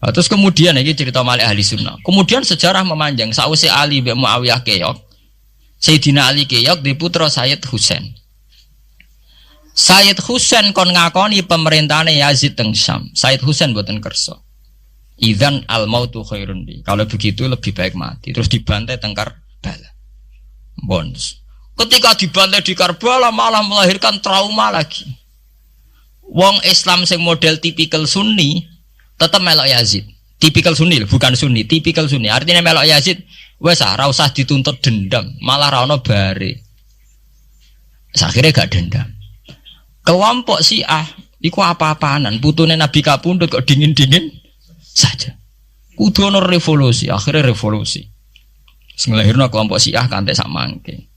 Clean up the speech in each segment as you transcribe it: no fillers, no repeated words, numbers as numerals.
Nah, terus kemudian ini cerita Malik ahli sunnah. Kemudian sejarah memanjang. Sausé Ali bin Muawiyah keok, Sayyidina Ali keok di putra Sayyid Husain. Sayyid Husain kon ngakoni pemerintahane Yazid teng Syam. Sayyid Husain boten kersa. Idzan al mautu khairun li. Kalau begitu lebih baik mati. Terus dibantai teng Karbala. Bonus. Ketika dibantai di Karbala malah melahirkan trauma lagi. Wong Islam sing model tipikal Sunni tetap melok Yazid. Tipikal Sunni bukan Sunni, tipikal Sunni. Artinya melok Yazid wes ora usah dituntut dendam, malah ra ono bare. Akhirnya gak dendam. Kelompok Syiah iku apa-apaanan, putune Nabi kapundhut kok dingin-dingin saja. Kudu ono revolusi, akhirnya revolusi. Sing lahirna kelompok Syiah kanthi sak mangke.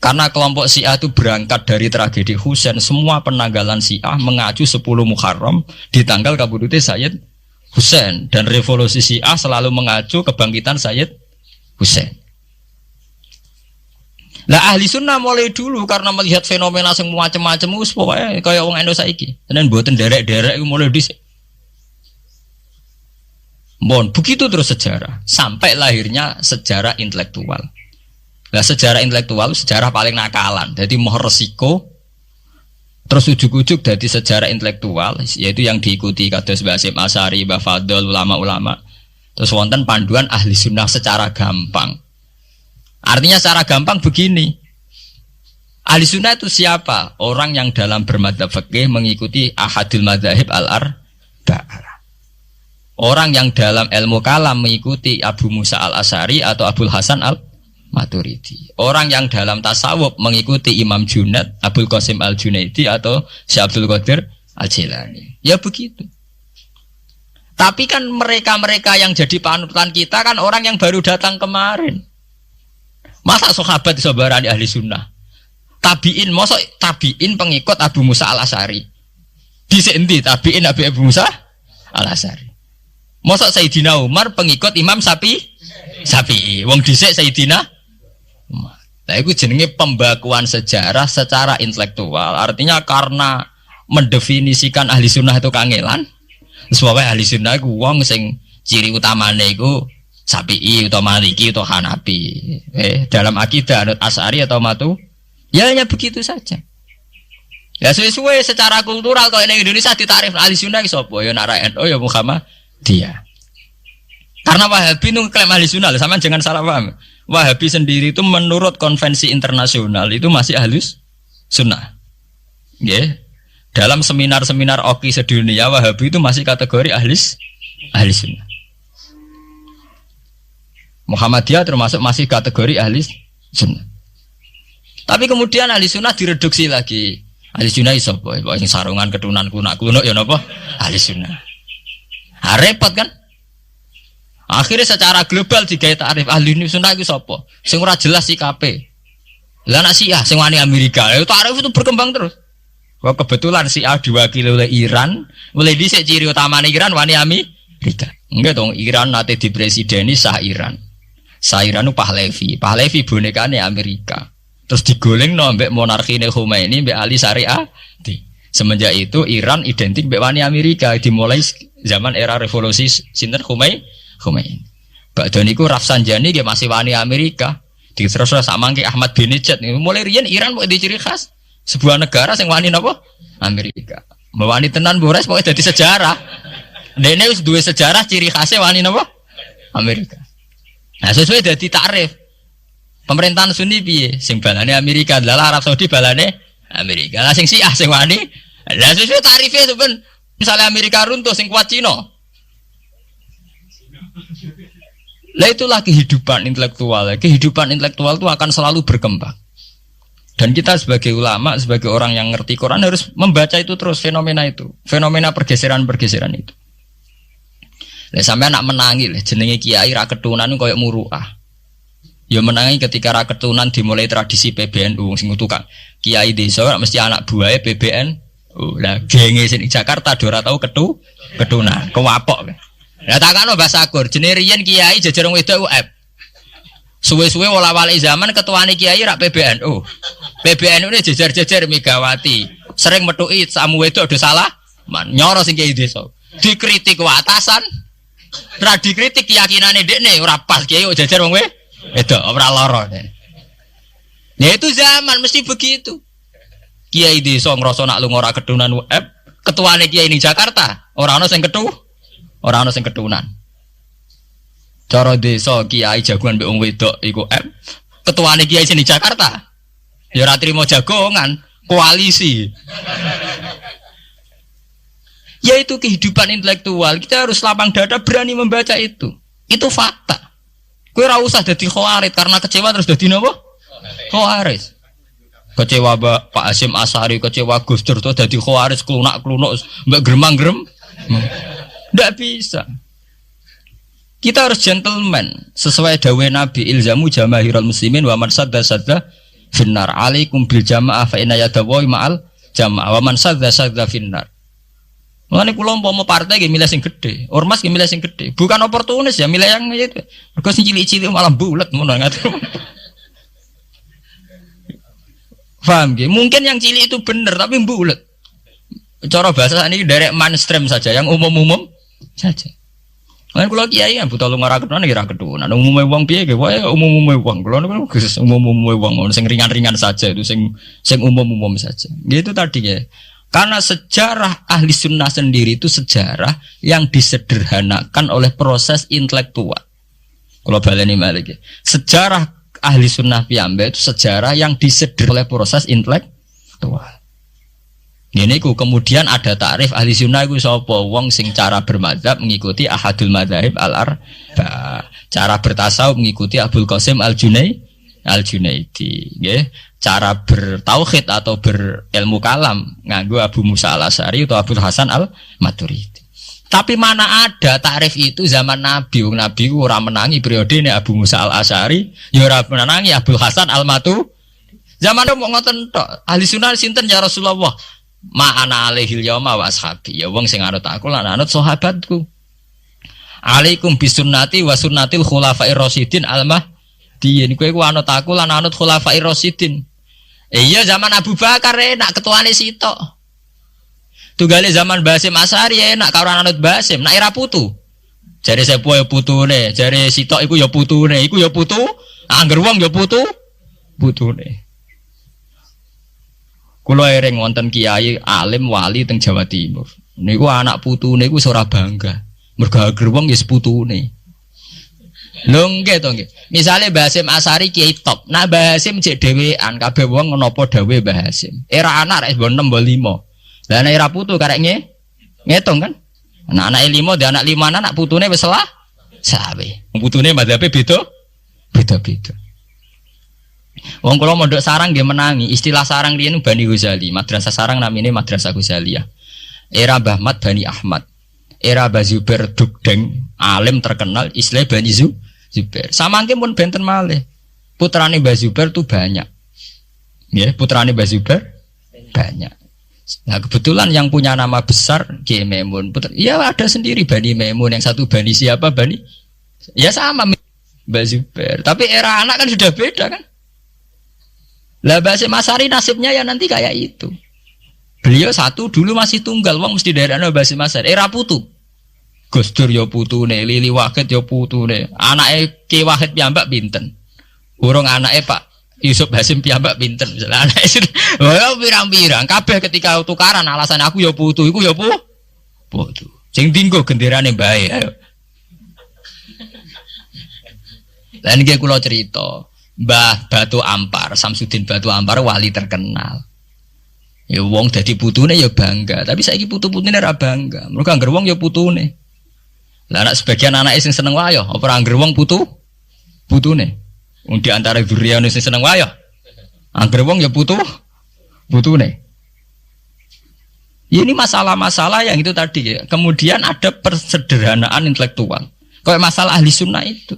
Karena kelompok Syiah itu berangkat dari tragedi Husain, semua penanggalan Syiah mengacu 10 Muharram di tanggal kabudute Sayyid Husain, dan revolusi Syiah selalu mengacu kebangkitan Sayyid Husain. Lah ahli sunnah mulai dulu karena melihat fenomena sing macam-macam wis pokoke kaya wong Indonesia saiki. Tenan mboten derek-derek mulai dhisik. Mohon begitu terus sejarah sampai lahirnya sejarah intelektual. Lah sejarah intelektual sejarah paling nakalan. Jadi moh resiko terus ujuk-ujuk dari sejarah intelektual yaitu yang diikuti kados Mbah Hasyim Asy'ari, Mbah Fadl, ulama-ulama. Terus wonten panduan ahli sunnah secara gampang. Artinya secara gampang begini. Ahli sunnah itu siapa? Orang yang dalam bermadzhab fikih mengikuti ahadul madzahib al-arba'ah. Orang yang dalam ilmu kalam mengikuti Abu Musa al-Asy'ari atau Abul Hasan al-Maturidi. Orang yang dalam tasawuf mengikuti Imam Junaid, Abul Qasim al-Junaidi atau Syekh Abdul Qadir al-Jilani. Ya begitu. Tapi kan mereka-mereka yang jadi panutan kita kan orang yang baru datang kemarin. Masa sahabat disobarani ahli sunnah? Tabi'in, masa tabi'in pengikut Abu Musa al-Asy'ari? Dhisik endi tabi'in Abu Musa al-Asy'ari? Masa Sayyidina Umar pengikut Imam Syafi'i? Wong dhisik Sayyidina Umar. Nah itu jenenge pembakuan sejarah secara intelektual. Artinya karena mendefinisikan ahli sunnah itu kangelan. Sebabnya ahli sunnah itu wong sing ciri utamane iku Syafi'i atau Maliki atau Hanafi. Dalam akidah anut Asy'ari atau Matu, ya hanya begitu saja. Ya sesuai secara kultural kalau di Indonesia ditarif ahli sunnah itu sapa? Ya NU ya Muhammadiyah. Karena Wahabi itu klaim ahli sunnah, sama jangan salah paham. Wahabi sendiri itu menurut konvensi internasional itu masih ahli sunnah. Yeah. Dalam seminar-seminar OKI sedunia Wahabi itu masih kategori ahli sunnah. Muhammadiyah termasuk masih kategori ahli sunnah. Tapi kemudian ahli sunnah direduksi lagi. Ahli sunnah iso apa? Sing sarungan ketunan kunak-kunak ya napa? Ahli sunnah. Repot kan? Akhirnya secara global digawe takrif ahli sunnah iku sapa? Sing ora jelas sikape. Lah nek Syiah sing wani Amerika, takrif itu berkembang terus. Kok kebetulan Syiah diwakili oleh Iran, mulai dhisik ciri utamane Iran wani Amerika. Enggak dong, Iran nate dipresideni Shah Iran. Shah Iran itu Pahlavi bonekane Amerika. Terus digoleng no mbek monarkine Khomeini mbek Ali Syariah. Semenjak itu Iran identik mbek wani Amerika, dimulai zaman era revolusi sinten Khomeini. Bakda niku Rafsanjani dia masih wani Amerika. Terus samangke Ahmad Binejad mulai riyen Iran kok diciri khas sebuah negara sing wani napa? Amerika. Wani tenan bores pokoke dadi sejarah. Dene wis duwe sejarah ciri khasnya wani napa? Amerika. Nah sesuai dadi takrif. Pemerintahan Sunni piye? Sing balane Amerika, lha Arab Saudi balane Amerika. Lah sing Syiah sing wani. Lah sesuai tarife itu ben misalnya Amerika runtuh sing kuat Cina. Lah itulah kehidupan intelektual. Kehidupan intelektual itu akan selalu berkembang. Dan kita sebagai ulama, sebagai orang yang ngerti Quran harus membaca itu terus fenomena itu. Fenomena pergeseran-pergeseran itu. Lah sampean nak menangi lho jenenge kiai ra ketunan koyo muruah. Ya menangi ketika ra ketunan dimulai tradisi PBNU sing tukang kiai desa mesti anak buahe PBNU. Lah genge sing Jakarta ora tau ketunan, kewapok. Lah takano Mbah Sakur, jenenge riyen kiai jejer wong wedok UF. Suwe-suwe wala-wali zaman ketuane kiai rak PBNU. PBNU ini jejer-jejer Megawati. Sering metuki samu wedok do salah, nyoro sing kiai desa. Dikritik ke atasan, Ora dikritik keyakinane dekne ora pas kiai kok jajar wong wedok ora lara. Ya itu zaman mesti begitu. Kiai desa ngrasa nak lunga ora kedunan ketuane kiai ning Jakarta, ora ana sing ketunan. Cara desa kiai jagoan mbek wong wedok iku ketuane kiai sing ning Jakarta. Ya ora trimo jagongan, koalisi. Yaitu kehidupan intelektual. Kita harus lapang dada berani membaca itu. Itu fakta. Kowe ora usah dadi khawarit karena kecewa terus dadi napa? Khawarit. Kecewa Pak Hasyim Asy'ari, kecewa Gus Dur terus dadi khawarit klunak-klunuk mbak gremang-grem. Ndak bisa. Kita harus gentleman sesuai dawuh Nabi ilzamu jamaahirul muslimin wa man sadda finnar alaikum bil jamaah fa inna yadawi ma'al jamaah wa man sadda finnar. Mulane kula umpama partai nggih milih sing gedhe, ormas nggih milih sing gedhe. Bukan oportunis ya, milih yang itu. Mergo sing cilik-cilik malah bulet ngono ngatur. Paham nggih? Mungkin yang cilik itu bener tapi bulet. Cara bahasa ini derek mainstream saja, yang umum-umum saja. Mulane kula kiai buta lunga ra ketunan nggih ra ketunan. Umume wong piye nggih wae umume wong. Kula niku umume wong sing ringan-ringan saja itu sing umum-umum saja. Gitu tadi ya. Karena sejarah ahli sunnah sendiri itu sejarah yang disederhanakan oleh proses intelektual. Kalau baleni malih, sejarah ahli sunnah piyambak itu sejarah yang disederhanakan oleh proses intelektual. Ini kemudian ada takrif ahli sunnah itu sapa wong sing cara bermadzhab mengikuti ahadul madzahib al-arba, cara bertasawuf mengikuti Abdul Qasim Al-Junaidi, nggih. Cara bertauhid atau berilmu kalam nganggo Abu Musa Al-Asy'ari atau Abu Hasan Al-Maturidi. Tapi mana ada takrif itu zaman Nabi. Nabi ora menangi periode ini Abu Musa Al-Asy'ari, ya ora menangi Abu Hasan Al-Maturidi. Zaman mau ngoten tok. Ahli sunnah sinten ya Rasulullah? Ma ana alaihil yauma wa ashabi. Ya wong sing anut aku lan anut sahabatku. Alaikum bisunnati wa sunnatil khulafair rasyidin al-mahdiyyin. Kowe anut aku lan anut khulafair rasyidin. Iya zaman Abu Bakar enak ketuane sitok. Tunggale zaman Basim Asy'ari enak karo anut Basim, nak era putu. Jare sepuh ya putune, jare sitok iku ya putune, iku ya putu, angger wong ya putune. Kula ereng wonten kiai alim wali teng Jawa Timur. Niku anak putune iku ora bangga. Mergo angger wong ya seputune. Lho nggih to nggih. Misale Basim Asy'ari kiai top. Nah Basim cek dhewean kabeh wong napa dawuhe Basim. Era anak rek 6 mbok 5. Lah nek era putu karek ngitung kan. Nah anake 5 dhe anak 5 anak putune wis salah sawe. Putune madhabe beda. Wong kula mondok sarang nggih menangi. Istilah sarang riyen Bani Ghazali. Madrasah sarang namine Madrasah Ghazaliyah. Era Mbah Mat Bani Ahmad. Era Mbah Zubair Dugdeng, alim terkenal istilah Bani Zubair. Samangke pun benten malih. Putrane Mbah Zubair tuh banyak. Ya, putrane Mbah Zubair banyak. Nah, kebetulan yang punya nama besar Kiai Maimun. Ya ada sendiri Bani Maimun, yang satu Bani siapa? Bani. Ya sama Mbah Zubair. Tapi era anak kan sudah beda kan? Lah Basim Asy'ari nasibnya ya nanti kayak itu. Beliau satu dulu masih tunggal, wong mesti daerahnya Basim Asy'ari. Era putu. Gus Dur ya putune, Lili Wahid ya putune. Anake Ki Wahid piyambak pinten? Urung anake Pak Yusuf Hasim piyambak pinten? Misalnya anake pirang-pirang. Kabeh ketika tukaran alasan aku ya putu, iku ya putu. Sing dinggo genderane bae ayo. Lah niki kula cerita. Mbah Batu Ampar, Samsudin Batu Ampar wali terkenal. Ya wong dadi putune ya bangga, tapi saiki putu-putune ora bangga. Mergo angger wong ya putune. Lah anak sebagian anake sing seneng wayo, apa angger wong putune. Wong di antara duriyane sing seneng wayo. Angger wong ya putune. Ini masalah-masalah yang itu tadi ya. Kemudian ada persederhanaan intelektual. Kayak masalah ahli sunnah itu.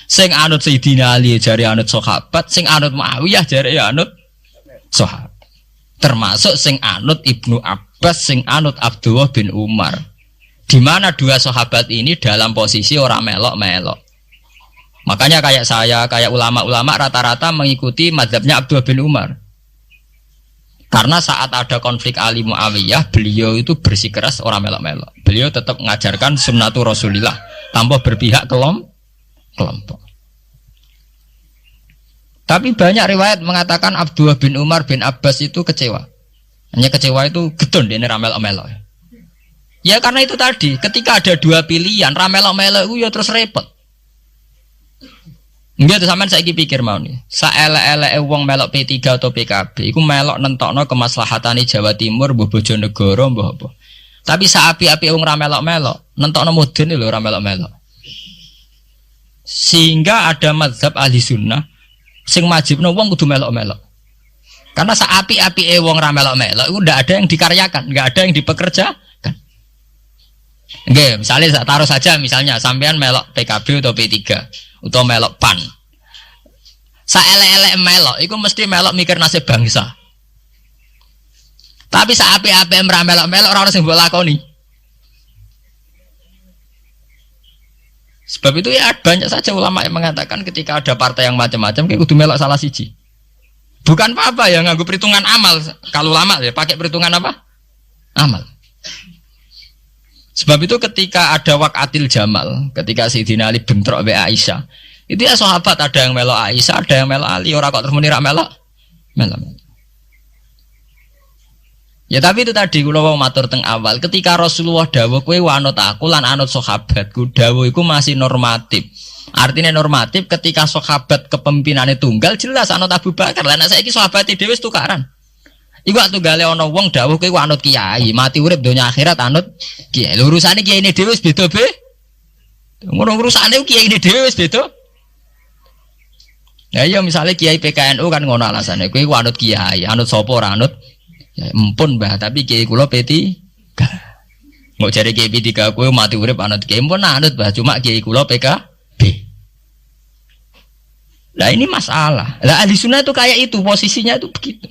Sing anut Sayyidina Ali jare anut sahabat, sing anut Muawiyah jare anut sahabat. Termasuk sing anut Ibnu Abbas, sing anut Abdullah bin Umar. Di mana dua sahabat ini dalam posisi orang melok-melok. Makanya kayak saya, kayak ulama-ulama rata-rata mengikuti mazhabnya Abdullah bin Umar. Karena saat ada konflik Ali Muawiyah, beliau itu bersikeras orang melok-melok. Beliau tetap mengajarkan sunnatul Rasulillah tanpa berpihak kelompok. Tapi banyak riwayat mengatakan Abdullah bin Umar bin Abbas itu kecewa. Hanya kecewa itu gedon dene ramel-melo. Ya karena itu tadi, ketika ada dua pilihan, ramel-melo itu ya terus repot. Enggak tuh sampean saiki pikir mau nih. Saelek-eleke wong melok P3 atau PKB iku melok nentokno kemaslahatane Jawa Timur, mbah Bojonegoro, mbah apa. Tapi saapi-api wong ra melok-melok, nentokno mudun lho ra melok-melok. Sehingga ada mazhab ahli sunnah sing majibno wong kudu melok-melok. Karena saapi-apike wong ra melok-melok iku ndak ada yang dikaryakan, nggak ada yang dipekerjakan. Nggih, misalnya taruh saja misalnya sampean melok PKB atau P3 atau melok PAN. Saelek-elek melok iku mesti melok mikir nasib bangsa. Tapi saapi-api ra melok-melok ora ono sing mbok lakoni. Sebab itu ya banyak saja ulama yang mengatakan ketika ada partai yang macam-macam kayak kudu melok salah siji. Bukan apa-apa ya nganggo perhitungan amal. Kalau ulama ya pakai perhitungan apa? Amal. Sebab itu ketika ada waqatil Jamal, ketika Sayyidina Ali bentrok be Aisyah, itu ya sahabat ada yang melok Aisyah, ada yang melok Ali, ora kok terus muni ra melok. Ya tapi itu tadi kula wau matur teng awal, ketika Rasulullah dawuh kowe anut aku lan anut sahabatku, dawuh iku masih normatif. Artinya normatif ketika sahabat kepemimpinannya tunggal jelas anut Abu Bakar. Lah nek saiki sahabate dhewe wis tukaran. Iku waktu gale ana wong dawuh kowe anut kiai, mati urip donya akhirat anut kiai. Lho urusane kiyaine dhewe wis beda be. Ngono urusane kiyaine dhewe wis beda. Nah iya misalnya kiai PKNU kan ngono alasane kowe anut kiai, anut sapa ora anut ya empun Mbah, tapi kiai kula P3. Mbok jare kiai P3 kowe mati urip anut kiai empun anut Mbah, cuma kiai kula PKB. Lah ini masalah. Lah ahli sunnah itu kayak itu, posisinya itu begitu.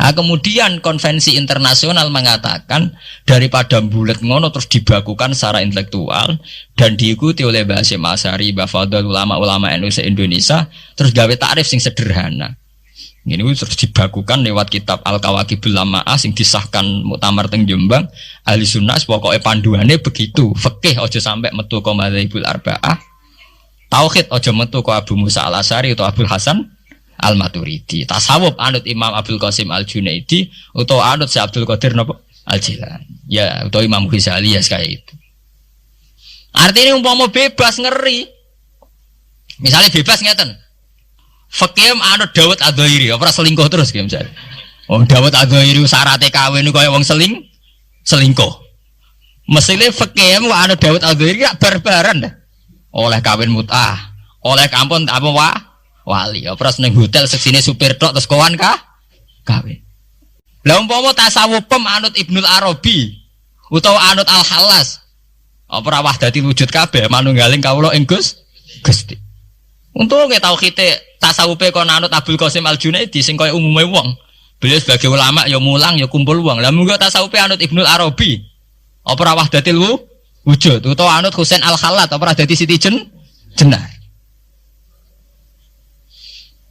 Nah, kemudian konvensi internasional mengatakan daripada bulat ngono terus dibakukan secara intelektual dan diikuti oleh Mbah Hasyim Asy'ari, Mbah Fadl, ulama-ulama NU se-Indonesia, terus gawe takrif sing sederhana. Ini terus dibakukan lewat kitab Al-Kawakibul Lama'ah sing disahkan muktamar teng Jombang. Ahli sunnah pokoknya panduannya begitu. Fikih aja sampai metu ka madzhabul arba'ah. Tauhid aja metu ka Abu Musa Al-Asy'ari atau Abdul Hasan Al-Maturidi. Tasawuf anut Imam Abdul Qasim Al-Junaidi atau anut Syekh Abdul Qadir napa Al-Jilani. Ya, atau Imam Ghazali ya kayak itu. Artinya umpama bebas ngeri. Misalnya bebas ngeten. Fakih anut Dawud Adzairi, ora selingkuh terus nggih misalnya. Wong Dawud Adzairi syaratnya kawin kaya wong selingkuh. Mesine fakih anut Dawud Adzairi gak barbaran dah. Oleh kawin mut'ah, oleh kampun apa wali. Ora seneng hotel seksine supir tok terus kawan kawin. Lah umpama tasawuf anut Ibnul Arabi utawa anut Al-Hallas. Apa wahdati wujud kabeh manunggaling kawula ing Gusti. Untuk kita tahu kita tasawufe kon anut Abdul Qasim Al-Junaidi sing kaya umume wong. Beliau sebagai ulama ya mulang ya kumpul wong. Lah munggo tasawufe anut Ibnul Arabi. Apa ra wahdatil wujud utawa anut Husain Al-Khallat apa ra dadi Siti Jenar.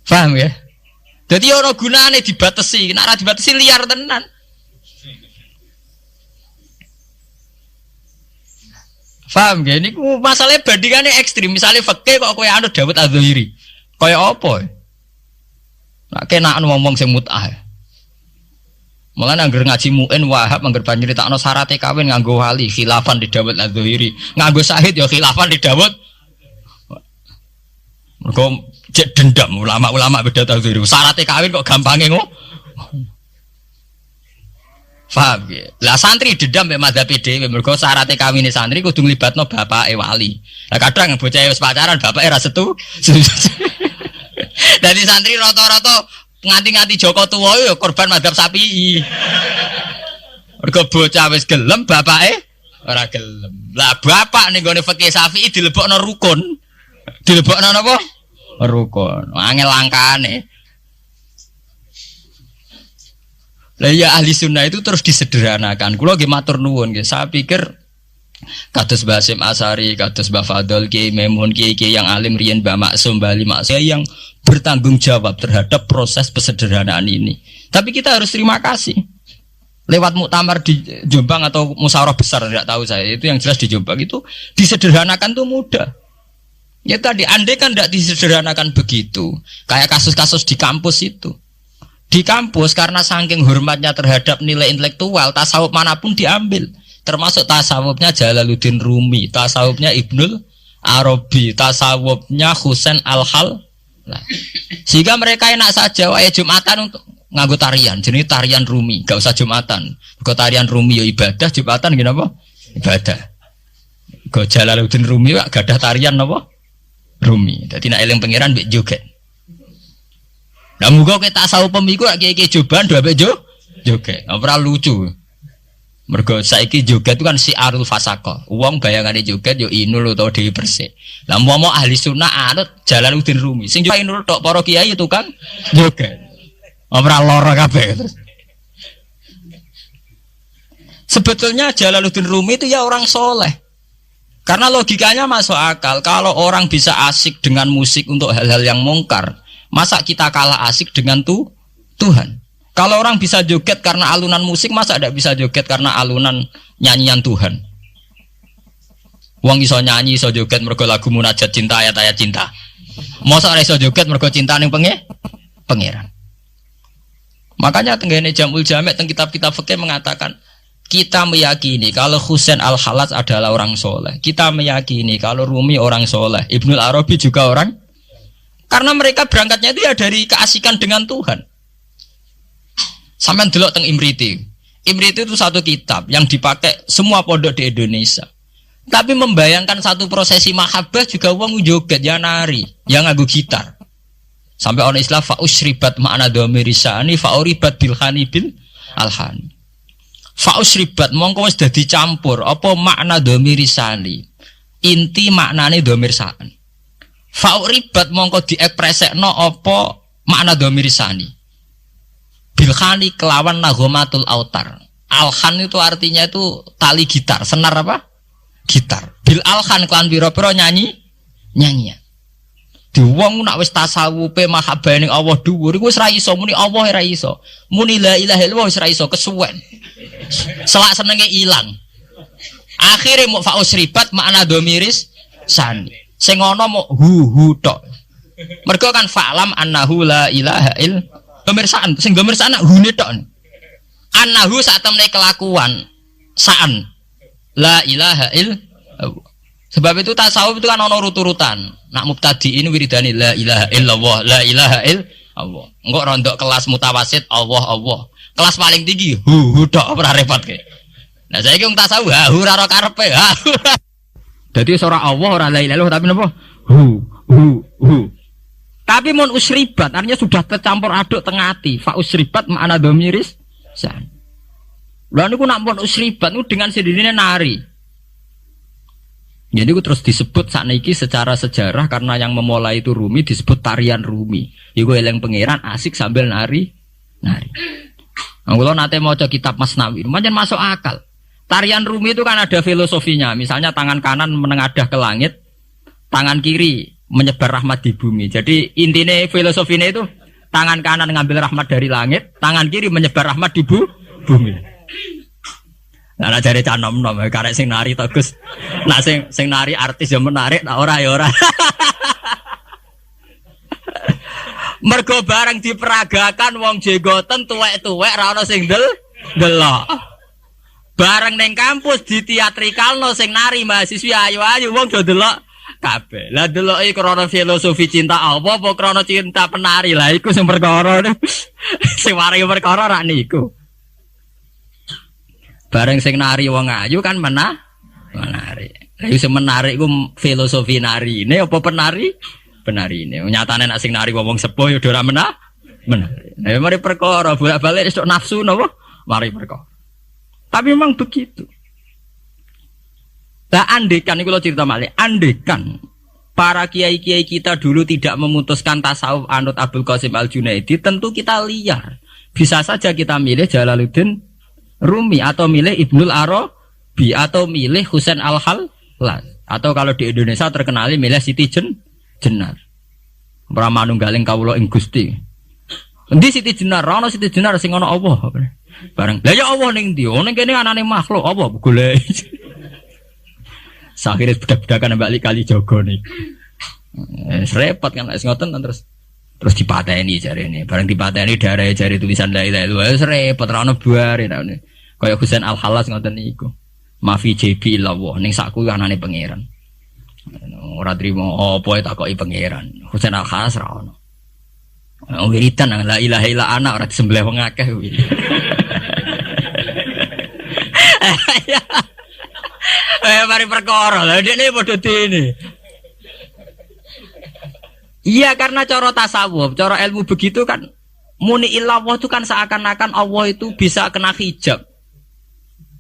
Paham ya? Jadi ora gunane dibatasi, nek ora dibatasi liar tenan. Paham ya? Ini masalahnya bandingannya ekstrim. Misalnya fakih kok kowe anut Dawud Adzairi. Kaya apa? Nak kena ngomong sing mut'ah. Mulane angger ngaji muin Wahab angger nyritakno syarat kawin nganggo wali, khilafan di Dawud Adzairi. Nganggo syahid ya khilafan di Dawud. Mergo cek dendam ulama-ulama beda Adzairi. Syarat kawin kok gampange ngono. Paham ya? Lah santri dendam mek madzhab dhewe mergo syaraté kawine santri kudu nglibatno bapake wali. Lah kadang bocah wis pacaran bapake ra setu. Dadi santri rata-rata nganti-nganti Joko tuwa ya korban madzhab Syafi'i. Mergo bocah wis gelem bapake ora gelem. Lah bapak ning gone fikih Syafi'i dilebokno rukun. Dilebokno napa? Rukun. Angel langkane. Lah ya ahli sunnah itu terus disederhanakan. Kula nggih matur nuwun nggih. Saya pikir kados Mbah Hasyim Asy'ari, kados Mbah Fadl, Kiai Memun, Kiai yang alim riyen Mbah Maksum, Bali Maksum yang bertanggung jawab terhadap proses pesederhanaan ini. Tapi kita harus terima kasih. lewat muktamar di Jombang atau musyawarah besar tidak tahu saya, itu yang jelas di Jombang itu disederhanakan tuh mudah. Ya tadi andai kan tidak disederhanakan begitu, kayak kasus-kasus di kampus itu. Di kampus karena saking hormatnya terhadap nilai intelektual, tasawuf manapun diambil, termasuk tasawufnya Jalaluddin Rumi, tasawufnya Ibnul Arabi, tasawufnya Husain Al-Hal. Sehingga mereka enak saja wae Jumatan untuk nganggo tarian, jenis tarian Rumi, gak usah Jumatan. Kok tarian Rumi ya ibadah, Jumatan gini apa? Ibadah. Kok Jalaluddin Rumi wak gadah tarian apa? Rumi. Dadi nek eling pangeran mbek joget. Lah muga kita tasawuf pemiku lak kiye-kiye joban do mbek joget. Ora lucu. Mergo saiki joget itu kan siarul fasaqah. Wong bayangane joget yo inul utawa Dewi Persik. Lah umpama ahli sunnah anut Jalaluddin Rumi. Sing joget inul tok para kiai itu kan joget. Ora lara kabeh. Sebetulnya Jalaluddin Rumi itu ya orang soleh. Karena logikanya masuk akal. Kalau orang bisa asik dengan musik untuk hal-hal yang mungkar, masa kita kalah asik dengan Tuhan? Kalau orang bisa joget karena alunan musik, masa tidak bisa joget karena alunan nyanyian Tuhan? Wong iso nyanyi, iso joget mergo lagu munajat cinta, ayat-ayat cinta. Masa ora iso joget mergo cinta ning pangeran. Makanya tenggene Jamul Jamek teng kitab-kitab fikih mengatakan kita meyakini kalau Husain Al-Hallaj adalah orang soleh. Kita meyakini kalau Rumi orang soleh. Ibnul Arabi juga orang. Karena mereka berangkatnya itu ya dari keasikan dengan Tuhan. Sampai delok teng Imriti. Imriti itu satu kitab yang dipakai semua pondok di Indonesia. Tapi membayangkan satu prosesi mahabbah juga wong joget ya nari, yang nganggo gitar. Sampai orang Islam fa'usribat ma'ana domirisani fa'uribat bilhani bil alhani. Fa'usribat mongko wis dadi campur apa makna domirisani. Inti maknane domirsani. Fa'uribat mongko diekspresekno apa makna domirisani. Bilhani kelawan nagomatul autar. Alhan itu artinya itu tali gitar, senar apa? Gitar. Bil alhan kelan pira-pira nyanyian. Di wong nak wis tasawufe mahabbah ning Allah dhuwur iku wis ra iso muni Allah ra iso. Muni la ilaha illallah wis ra iso kesuwen. Selak senenge ilang. Akhire muk fausribat makna domiris sani. Sing ana muk hu tok. Mergo kan fa'lam annahu la ilaha illallah. Pemirsaan, sing pemirsaan hune tok. Annahu sak temne kelakuan saan. La ilaha illallah. Sebab itu tasawuf itu kan ono urut-urutan. Nak mubtadi ini wiridani la ilaha illallah, la ilaha illallah. Engko rondok kelas mutawasit Allah. Kelas paling tinggi hu tok ora repot ke. Nah saiki wong tasawuf hu ora karepe. Dadi ora Allah ora la ilaha illallah tapi napa? Hu. Tapi mun usribat artinya sudah tercampur aduk teng ati. Fa usribat makna dhamiris san. Lha niku nak mun usribat niku dengan sendirinya nari. Jadi itu terus disebut sakniki secara sejarah karena yang memulai itu Rumi disebut tarian Rumi. Iku eleng pangeran asik sambil nari. Kalau nate maca kitab Masnawi, macam masuk akal. Tarian Rumi itu kan ada filosofinya. Misalnya tangan kanan menengadah ke langit, tangan kiri menyebar rahmat di bumi. Jadi intinya filosofinya itu tangan kanan ngambil rahmat dari langit, tangan kiri menyebar rahmat di bumi. Nah, jare canom-nom karek sing nari to Gus. Nah sing nari artis ya menarik, tak ora ya ora. Mergo bareng diperagakan wong jenggoten tuwek-tuwek ra ono sing delok. Bareng ning kampus diteatrikalno sing nari mahasiswa ayu-ayu wong do delok kabeh. Lah deloki krana filosofi cinta apa krana cinta penari. Lah iku sing perkara. Sing waring perkara ra niku. Bareng sing nari wong ayu kan menari. Lha sing menarik ku filosofi nari. Ini apa penari? Penari ini. Nyatane nek sing nari wong sepuh ya ora menari. Nah, mari perkara bolak-balik esuk nafsu napa? Mari perkara. Tapi memang begitu. Lah andekan niku kula cerita malih, andekan para kiai-kiai kita dulu tidak memutuskan tasawuf anut Abdul Qasim Al-Junaidi, tentu kita liar. Bisa saja kita milih Jalaluddin Rumi atau milih Ibnul Arabi atau milih Husain Al-Hallaj atau kalau di Indonesia terkenali milih Siti Jenar. Pramanunggaling kawula ing Gusti. Endi Siti Jenar? Ana Siti Jenar sing ana Allah. Bareng. Lah ya Allah ning ndi? Ning kene anane makhluk apa golek. Sakire budak-budakan mbak kali jogo nih. Repot kan wis ngoten terus dipateni jarene. Bareng dipateni darah jari tulisan la ilaha illallah. Wis repot ra ono buare ra. Kaya Husain Al-Halas ngoten niku. Mafi JB illallah ning sakku anane pangeran. Ora trimo apa takoki pangeran. Husain Al-Halas ra ono. Wiridan la ilaha illa ana ora disembelih wong akeh kuwi. Mari perkara lha dekne padha dene. Iya karena cara tasawuf, cara ilmu begitu kan muni illallah itu kan seakan-akan Allah itu bisa kena hijab.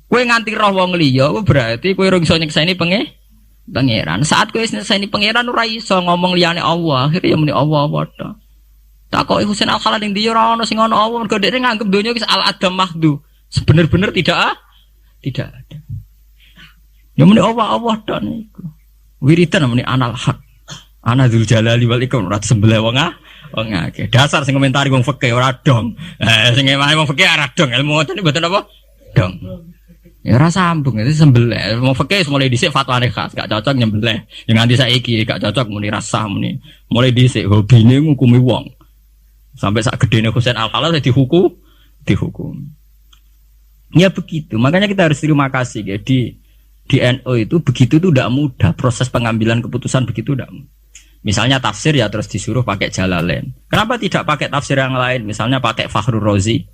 Kowe nganti roh wong liya berarti kowe ora iso nyekseni pangeran. Saat kowe nyekseni pangeran ora iso ngomong liyane Allah, akhire ya muni Allah tok. Takoki Husain Al-Khalal ning ndi ora ono sing ono Allah, mergo dekne nganggep donya wis al-adam mahdu. Sebener-bener tidak ada. Ya muni Allah tok niku. Wiridan muni anal haq. Ana dzul jalali wal ikram ora sembelih wong akeh. Dasar sing komentari wong fikih ora dong. Sing ngene wong fikih ora dong. Ilmu ngoten iki mboten apa? Dong. Ya ora sambung itu sembelih. Wong fikih mulai dhisik fatwane khas, gak cocok nyembelih. Ya nganti saiki gak cocok muni rasah muni. Mulai dhisik hobine ngukumi wong. Sampai sak gedene Husain Al-Khalal dihukum. Ya begitu. Makanya kita harus terima kasih ya di NU itu begitu itu tidak mudah proses pengambilan keputusan begitu tidak mudah. Misalnya tafsir ya terus disuruh pakai Jalalain. Kenapa tidak pakai tafsir yang lain? Misalnya pakai Fakhrul Razi.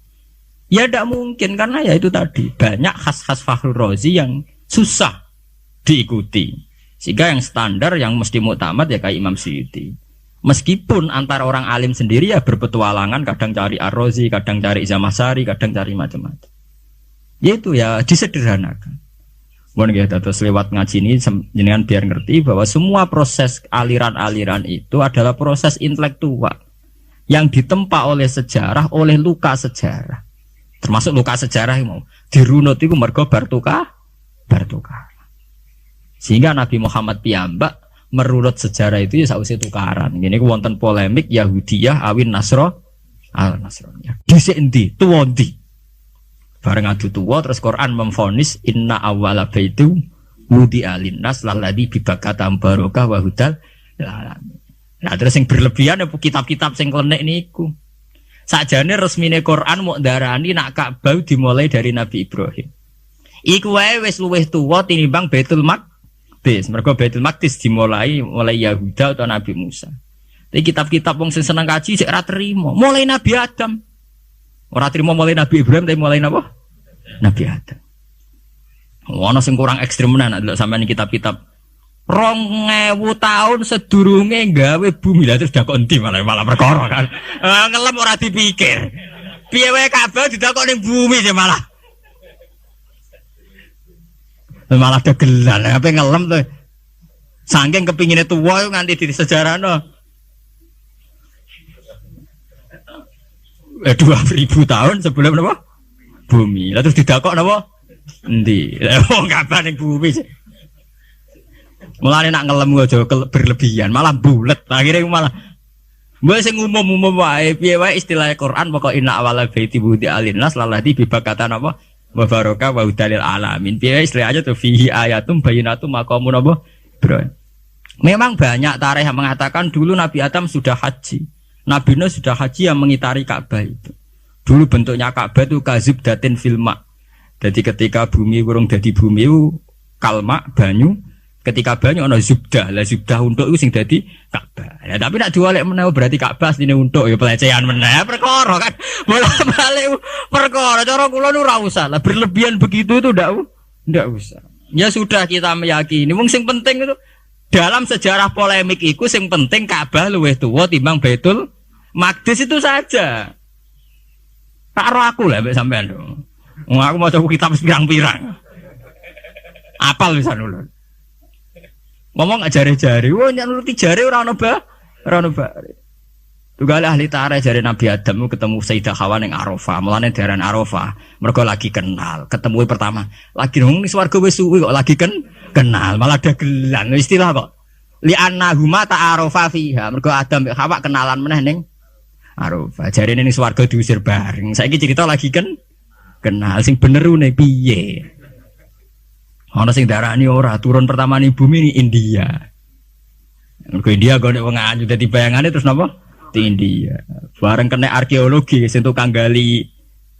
Ya tidak mungkin karena ya itu tadi banyak khas-khas Fakhrul Razi yang susah diikuti. Sehingga yang standar yang mesti muktamad ya kayak Imam Suyuti. Meskipun antara orang alim sendiri ya berpetualangan, kadang cari Ar-Razi, kadang cari Zamakhsyari, kadang cari macam-macam. Yaitu ya disederhanakan. Mohon kita terus lewat ngaji ini jenengan biar ngerti bahwa semua proses aliran-aliran itu adalah proses intelektual yang ditempa oleh sejarah, oleh luka sejarah. Termasuk luka sejarah yang mau dirunut itu mergo bartukar. Sehingga Nabi Muhammad piyambak merurut sejarah itu ya sausé tukaran. Gini wonten polemik Yahudiyah awin Nasraniyah. Dhisik endi? Tuwa endi? Bareng adu tuwa terus Quran memvonis inna awwala baitu wudi'a linnas lalladzi bibakata barokah wa hudal lil alamin. Nah terus yang berlebihan ya kitab-kitab sing klenek niku. Sakjane resmine Quran mok ndarani nak Ka'bah dimulai dari Nabi Ibrahim. Iku wae wis luwih tuwa tinimbang Baitul Maqdis. Mergo Baitul Maqdis dimulai oleh Yahuda atau Nabi Musa. Tapi kitab-kitab wong sing seneng kaji sik ora trimo. Mulai Nabi Adam. Ora trimo mulai Nabi Ibrahim tapi mulai napa? Nabi Adam. Ono sing kurang ekstrem menan nek sampeyan kitab-kitab 2000 tahun sedurunge gawe bumi lah terus dakok endi malah perkara kan. Ngelem ora dipikir. Piye wae Ka'bah didakok ning bumi sih malah dagelan apa ngelem tuh. Saking kepingine tuwa nganti di sejarahno. 2000 tahun sebelum apa? Bumi. Lah terus didakok napa? Endi? Wong Ka'bah ning bumi. Mulane nak ngelem aja berlebihan, malah bulet. Akhire malah mbok sing umum-umum wae, piye wae istilah Quran pokok inna awala baiti budi alinnas lalladzi bibakatan apa? Wa baraka wa hudalil alamin. Piye istilah aja tuh fihi ayatum bayyinatum maqamun apa? Bro. Memang banyak tarikh yang mengatakan dulu Nabi Adam sudah haji. Nabi Nuh sudah haji yang mengitari Ka'bah itu. Dulu bentuknya Ka'bah itu kazib datin filma. Jadi ketika bumi urung dadi bumi itu kalma banyu. Ketika banyu ana zubdah. Lah zubdah untuk itu sing dadi Ka'bah. Ya tapi nek diwalek meneh berarti Ka'bah asline untuk ya pelecehan meneh perkara kan. Bola-balik perkara cara kula nu ora usah lah berlebihan begitu itu ndak usah. Ya sudah kita meyakini wong sing penting itu dalam sejarah polemik iku sing penting Ka'bah luwih tuwa timbang Baitul Maqdis itu saja. Tak roh aku lah mbek sampean dong. Aku mau coba kitab pirang-pirang. Apal bisa nulun. Ngomong gak jari-jari. Wah nuruti jari ora ono ba. Tunggal ahli tarikh jari Nabi Adam ketemu Sayyidah Hawa ning Arafah. Mulane diaran Arafah. Mergo lagi kenal. Ketemu pertama. Lagi nang swarga wis suwi kok lagi kenal. Malah dagelan istilah kok. Li annahuma ta'arafa fiha. Mergo Adam mek Hawa kenalan meneh ning Arafah. Jarine ning swarga diusir bareng. Saiki cerita lagi kenal sing bener ne piye. Ana sing darani ora turun pertama ning bumi ini India. Mergo India golek wong ayu dadi bayangane terus napa? Di India. Bareng kena arkeologi sing tukang gali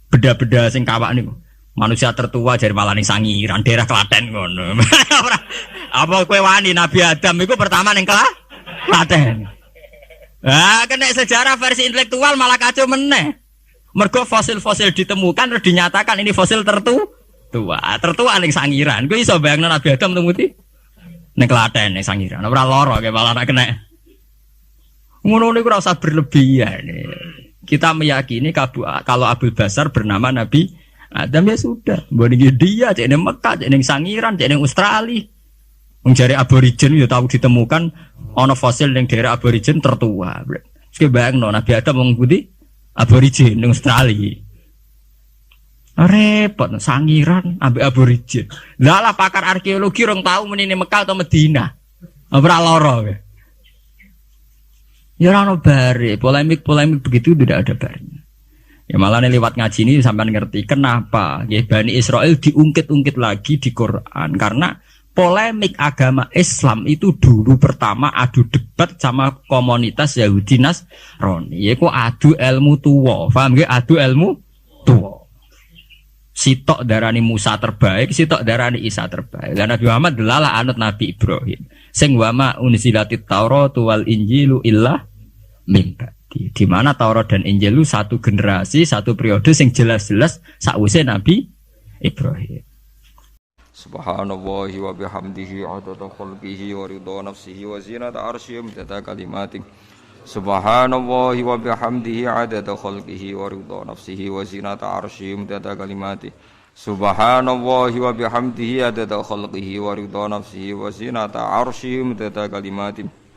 beda-beda sing kawak niku. Manusia tertua jare malah ning Sangiran, daerah Klaten ngono. Apa kowe wani Nabi Adam iku pertama ning Klaten. Ah, kena sejarah versi intelektual malah kacau meneh. Mergo fosil-fosil ditemukan terus dinyatakan ini fosil tertua ning Sangiran. Kowe iso bayangno Nabi Adam temuti ning Klaten ning Sangiran. Ora lara kae malah kena. Ngono niku ora usah berlebihan. Kita meyakini kalau Abul Basar bernama Nabi Adam ya sudah. Mbok niki dia cek ning Mekah, cek ning Sangiran, cek ning Australia. Wong jare aborigin ya tahu ditemukan ana fosil ning daerah aborigin tertua. Wis bayangno Nabi Adam wong pundi? Aborigin ning Australia. Repot Sangiran ambek aborigin. Lah pakar arkeologi rong tahu menine Mekah atau Madinah. Ora lara kowe. Ya ora ono bare, polemik begitu tidak ada barenya. Ya malah nih lewat ngaji ini sampai ngerti kenapa ya Bani Israel diungkit-ungkit lagi di Quran karena polemik agama Islam itu dulu pertama adu debat sama komunitas Yahudi Nasrani. Ya kok adu ilmu tua, paham gak? Adu ilmu tua. Sitok darani Musa terbaik, sitok darani Isa terbaik. Dan Nabi Muhammad adalah anut Nabi Ibrahim. Sing wama unzilatit Taurat wal Injilu illa mimba. Di mana Taurat dan Injil itu satu generasi, satu periode sing jelas-jelas sakwise Nabi Ibrahim. Subhanallahi wa bihamdihi adada khalqihi wa ridha nafsihi wa zinata arsyihi midada kalimatih. Subhanallahi wa bihamdihi adada khalqihi wa ridha nafsihi wa zinata arsyihi midada kalimatih. Subhanallahi wa bihamdihi adada khalqihi wa ridha nafsihi wa zinata arsyihi midada kalimatih.